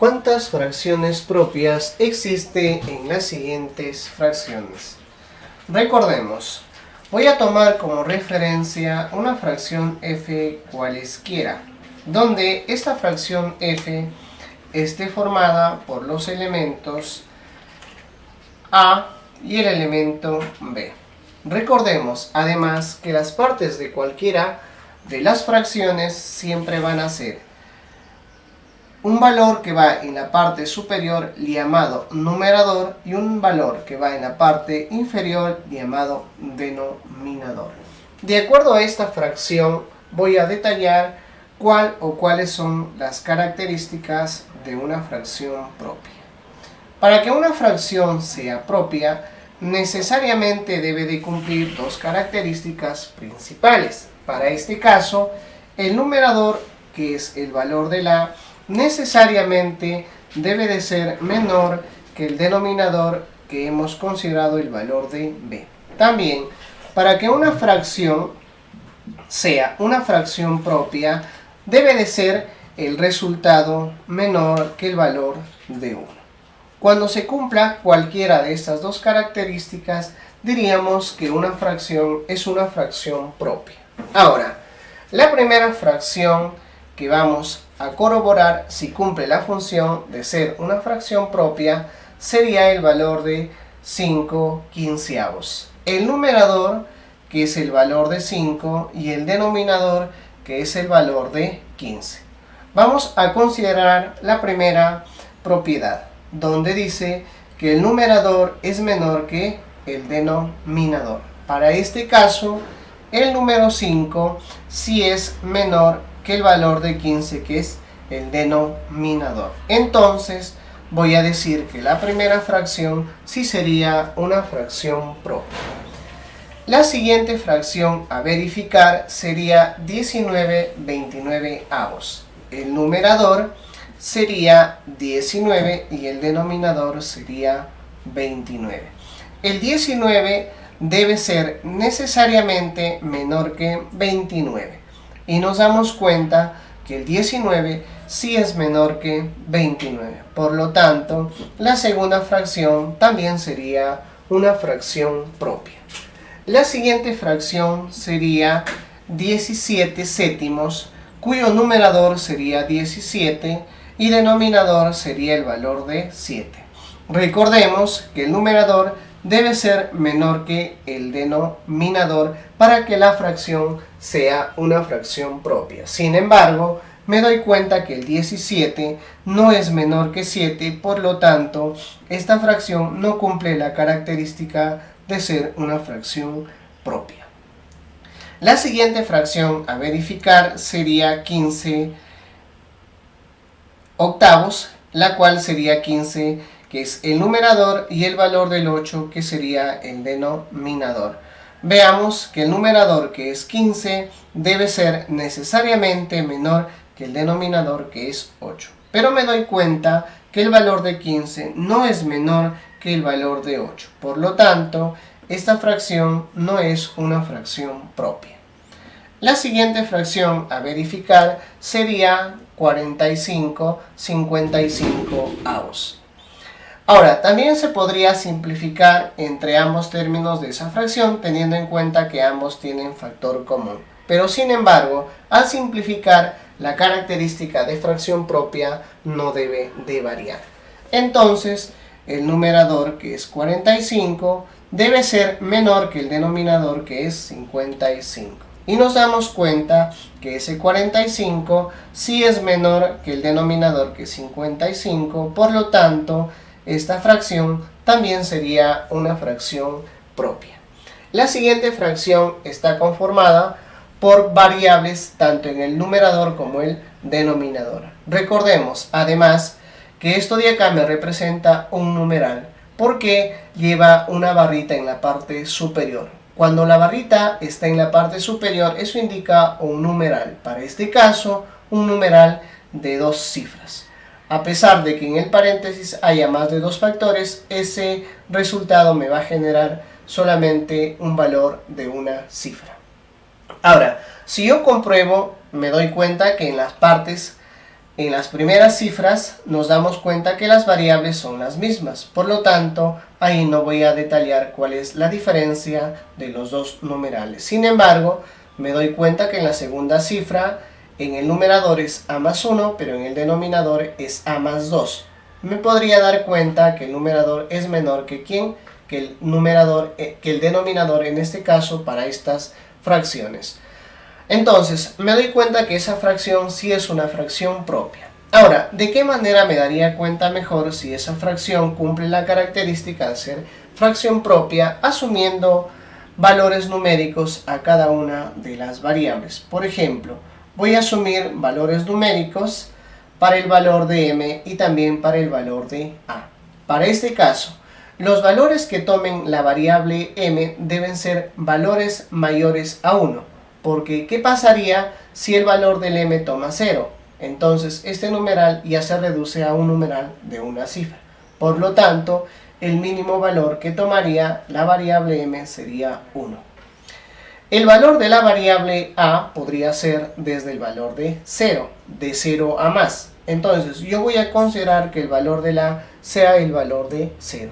¿Cuántas fracciones propias existen en las siguientes fracciones? Recordemos, voy a tomar como referencia una fracción f cualesquiera, donde esta fracción f esté formada por los elementos a y el elemento b. Recordemos además que las partes de cualquiera de las fracciones siempre van a ser un valor que va en la parte superior llamado numerador y un valor que va en la parte inferior llamado denominador. De acuerdo a esta fracción voy a detallar cuál o cuáles son las características de una fracción propia. Para que una fracción sea propia, necesariamente debe de cumplir dos características principales. Para este caso, el numerador, que es el valor de la, necesariamente debe de ser menor que el denominador, que hemos considerado el valor de b. También, para que una fracción sea una fracción propia, debe de ser el resultado menor que el valor de 1. Cuando se cumpla cualquiera de estas dos características, diríamos que una fracción es una fracción propia. Ahora, la primera fracción que vamos a corroborar si cumple la función de ser una fracción propia sería el valor de 5/15. El numerador, que es el valor de 5, y el denominador, que es el valor de 15. Vamos a considerar la primera propiedad, donde dice que el numerador es menor que el denominador. Para este caso, el número 5 sí es menor que el valor de 15, que es el denominador. Entonces voy a decir que la primera fracción sí sería una fracción propia. La siguiente fracción a verificar sería 19/29. El numerador sería 19 y el denominador sería 29. El 19 debe ser necesariamente menor que 29. Y nos damos cuenta que el 19 sí es menor que 29. Por lo tanto, la segunda fracción también sería una fracción propia. La siguiente fracción sería 17/7, cuyo numerador sería 17 y denominador sería el valor de 7. Recordemos que el numerador debe ser menor que el denominador para que la fracción sea una fracción propia. Sin embargo, me doy cuenta que el 17 no es menor que 7, por lo tanto, esta fracción no cumple la característica de ser una fracción propia. La siguiente fracción a verificar sería 15/8, la cual sería 15, que es el numerador, y el valor del 8, que sería el denominador. Veamos que el numerador, que es 15, debe ser necesariamente menor que el denominador, que es 8. Pero me doy cuenta que el valor de 15 no es menor que el valor de 8. Por lo tanto, esta fracción no es una fracción propia. La siguiente fracción a verificar sería 45/55. Ahora, también se podría simplificar entre ambos términos de esa fracción, teniendo en cuenta que ambos tienen factor común. Pero sin embargo, al simplificar, la característica de fracción propia no debe de variar. Entonces, el numerador, que es 45, debe ser menor que el denominador, que es 55. Y nos damos cuenta que ese 45 sí es menor que el denominador, que es 55, por lo tanto, esta fracción también sería una fracción propia. La siguiente fracción está conformada por variables tanto en el numerador como el denominador. Recordemos, además, que esto de acá me representa un numeral porque lleva una barrita en la parte superior. Cuando la barrita está en la parte superior, eso indica un numeral. Para este caso, un numeral de 2 cifras. A pesar de que en el paréntesis haya más de 2 factores, ese resultado me va a generar solamente un valor de una cifra. Ahora, si yo compruebo, me doy cuenta que en las partes En las primeras cifras nos damos cuenta que las variables son las mismas, por lo tanto ahí no voy a detallar cuál es la diferencia de los dos numerales. Sin embargo, me doy cuenta que en la segunda cifra en el numerador es a más 1, pero en el denominador es a más 2. Me podría dar cuenta que el numerador es menor que ¿quién? Que el denominador en este caso para estas fracciones. Entonces, me doy cuenta que esa fracción sí es una fracción propia. Ahora, ¿de qué manera me daría cuenta mejor si esa fracción cumple la característica de ser fracción propia, asumiendo valores numéricos a cada una de las variables? Por ejemplo, voy a asumir valores numéricos para el valor de m y también para el valor de a. Para este caso, los valores que tomen la variable m deben ser valores mayores a 1. Porque, ¿qué pasaría si el valor del m toma 0? Entonces, este numeral ya se reduce a un numeral de una cifra. Por lo tanto, el mínimo valor que tomaría la variable m sería 1. El valor de la variable a podría ser desde el valor de 0, de 0 a más. Entonces, yo voy a considerar que el valor de la a sea el valor de 0.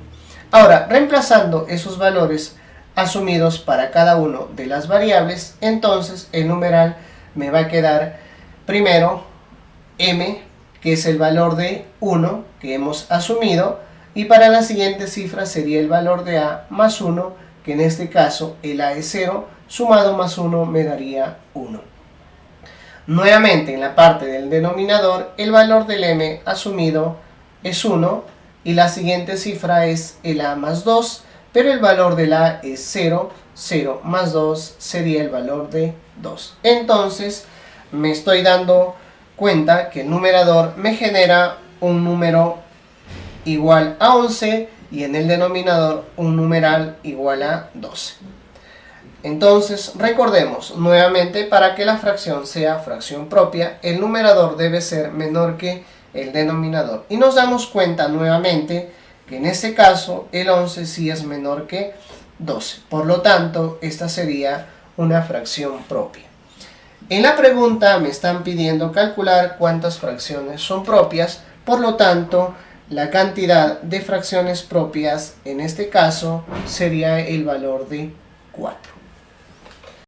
Ahora, reemplazando esos valores asumidos para cada una de las variables, entonces el numeral me va a quedar primero m, que es el valor de 1 que hemos asumido, y para la siguiente cifra sería el valor de a más 1, que en este caso el a es 0, sumado más 1 me daría 1. Nuevamente en la parte del denominador el valor del m asumido es 1 y la siguiente cifra es el a más 2, pero el valor del a es 0, 0 más 2 sería el valor de 2. Entonces me estoy dando cuenta que el numerador me genera un número igual a 11 y en el denominador un numeral igual a 12. Entonces recordemos nuevamente, para que la fracción sea fracción propia, el numerador debe ser menor que el denominador. Y nos damos cuenta nuevamente que en este caso el 11 sí es menor que 12. Por lo tanto, esta sería una fracción propia. En la pregunta me están pidiendo calcular cuántas fracciones son propias. Por lo tanto, la cantidad de fracciones propias en este caso sería el valor de 4.